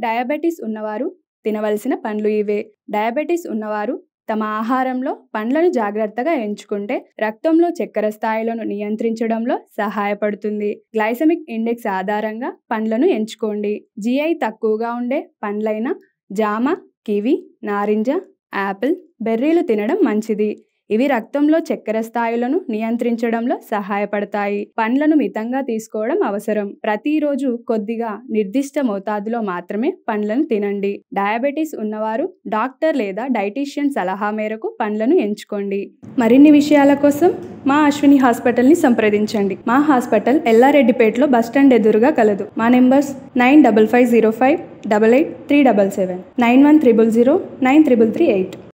Diabetes ఉన్నవారు తినవలసిన పండ్లు ఇవే. డయాబెటీస్ ఉన్నవారు తమ ఆహారంలో పండ్లను జాగ్రత్తగా ఎంచుకుంటే రక్తంలో చక్కెర స్థాయిలను నియంత్రించడంలో సహాయపడుతుంది. గ్లైసెమిక్ ఇండెక్స్ ఆధారంగా పండ్లను ఎంచుకోండి. GI తక్కువగా ఉండే పండ్లైన జామ, కివి, నారింజ, యాపిల్, బెర్రీలు తినడం మంచిది. ఇవి రక్తంలో చక్కెర స్థాయిలను నియంత్రించడంలో సహాయపడతాయి. పండ్లను మితంగా తీసుకోవడం అవసరం. ప్రతిరోజు కొద్దిగా నిర్దిష్ట మోతాదులో మాత్రమే పండ్లను తినండి. డయాబెటీస్ ఉన్నవారు డాక్టర్ లేదా డైటీషియన్ సలహా మేరకు పండ్లను ఎంచుకోండి. మరిన్ని విషయాల కోసం మా అశ్విని హాస్పిటల్ని సంప్రదించండి. మా హాస్పిటల్ ఎల్లారెడ్డిపేటలో బస్టాండ్ ఎదురుగా కలదు. మా నెంబర్స్ 9550588377, 9100093338.